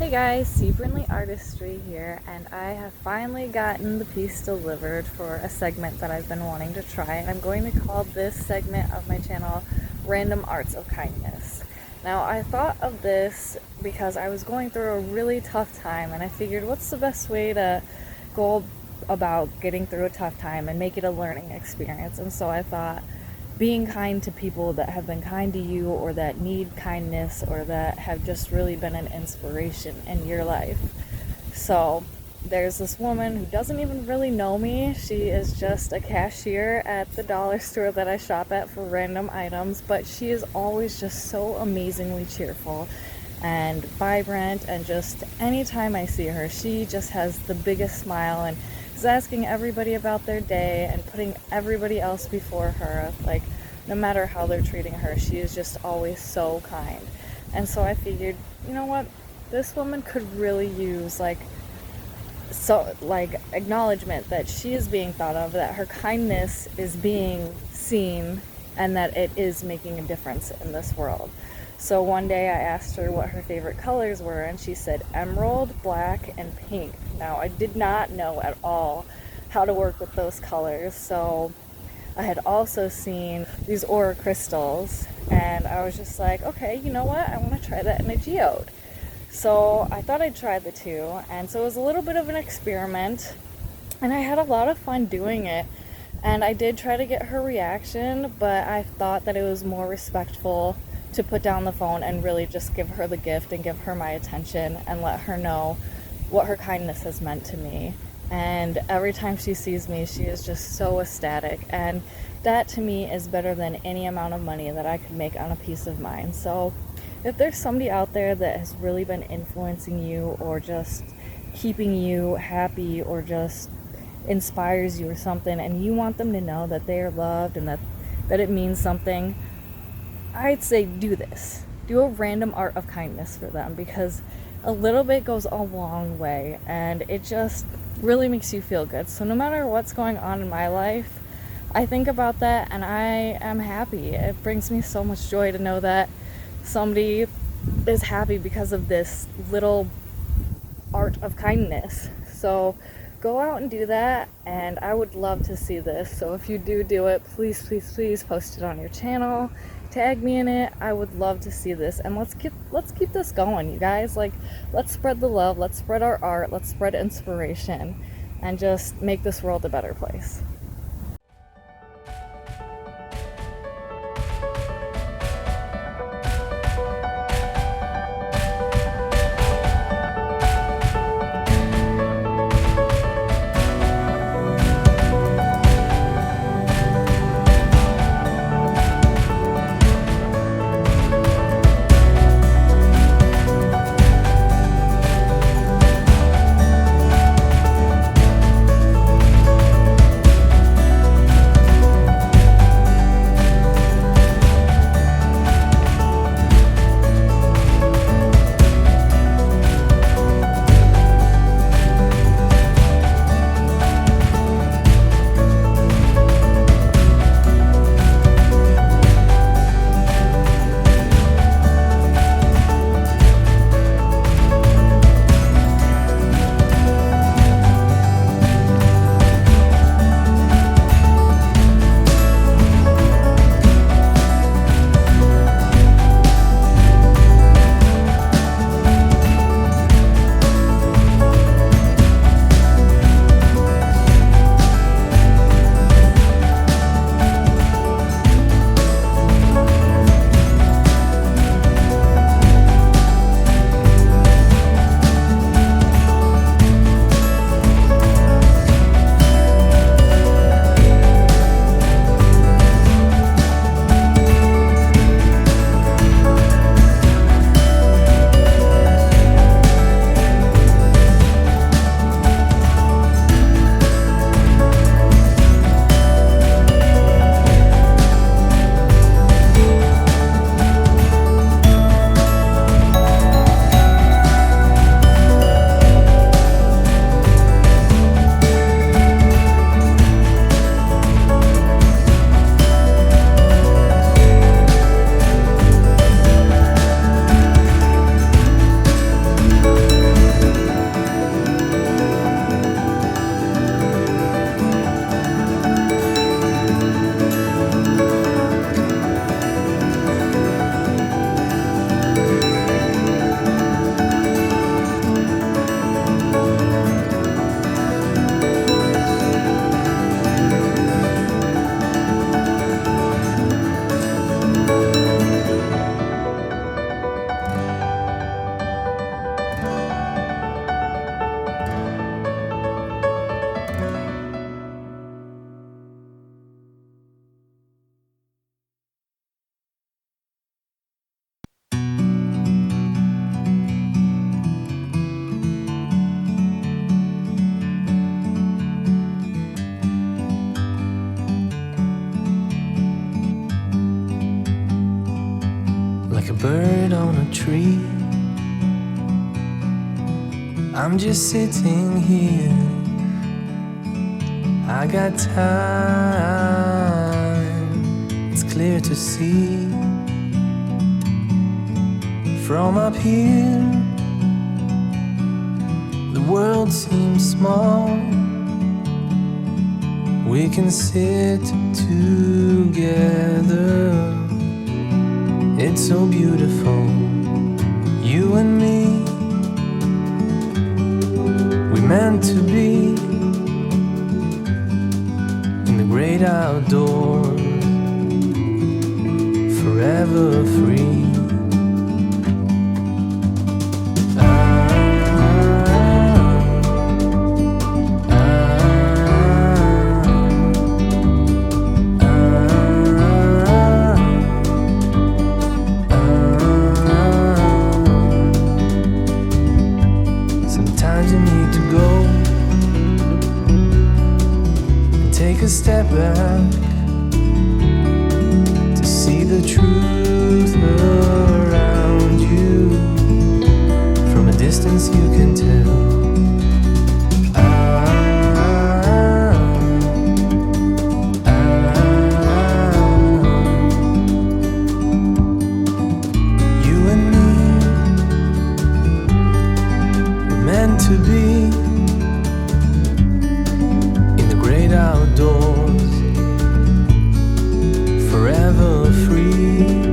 Hey guys, CBrinley Artistry here, and I have finally gotten the piece delivered for a segment that I've been wanting to try, and I'm going to call this segment of my channel Random Arts of Kindness. Now, I thought of this because I was going through a really tough time, and I figured what's the best way to go about getting through a tough time and make it a learning experience. And so I thought being kind to people that have been kind to you, or that need kindness, or that have just really been an inspiration in your life. So there's this woman who doesn't even really know me. She is just a cashier at the dollar store that I shop at for random items, but she is always just so amazingly cheerful and vibrant, and just anytime I see her, she just has the biggest smile and is asking everybody about their day and putting everybody else before her. Like, no matter how they're treating her, she is just always so kind. And so I figured, you know what, this woman could really use acknowledgement that she is being thought of, that her kindness is being seen, and that it is making a difference in this world. So one day I asked her what her favorite colors were, and she said emerald, black, and pink. Now, I did not know at all how to work with those colors, so I had also seen these aura crystals, and I was just like, okay, you know what, I want to try that in a geode. So I thought I'd try the two, and so it was a little bit of an experiment, and I had a lot of fun doing it. And I did try to get her reaction, but I thought that it was more respectful to put down the phone and really just give her the gift and give her my attention and let her know what her kindness has meant to me. And every time she sees me, she is just so ecstatic, and that to me is better than any amount of money that I could make on a peace of mind. So if there's somebody out there that has really been influencing you, or just keeping you happy, or just inspires you or something, and you want them to know that they are loved and that it means something, I'd say do this. Do a random art of kindness for them, because a little bit goes a long way, and it just really makes you feel good. So no matter what's going on in my life, I think about that and I am happy. It brings me so much joy to know that somebody is happy because of this little art of kindness. So go out and do that, and I would love to see this. So if you do it, please, please, please post it on your channel. Tag me in it. I would love to see this, and let's keep this going, you guys. Like, let's spread the love, let's spread our art, let's spread inspiration, and just make this world a better place. like a bird on a tree. I'm just sitting here, I got time, it's clear to see. From up here, the world seems small. We can sit together, it's so beautiful, you and me. We meant to be in the great outdoors, forever free. Sometimes you need to go and take a step back to see the truth around you. From a distance you can tell. You and me, we're meant to be in the great outdoors, forever free.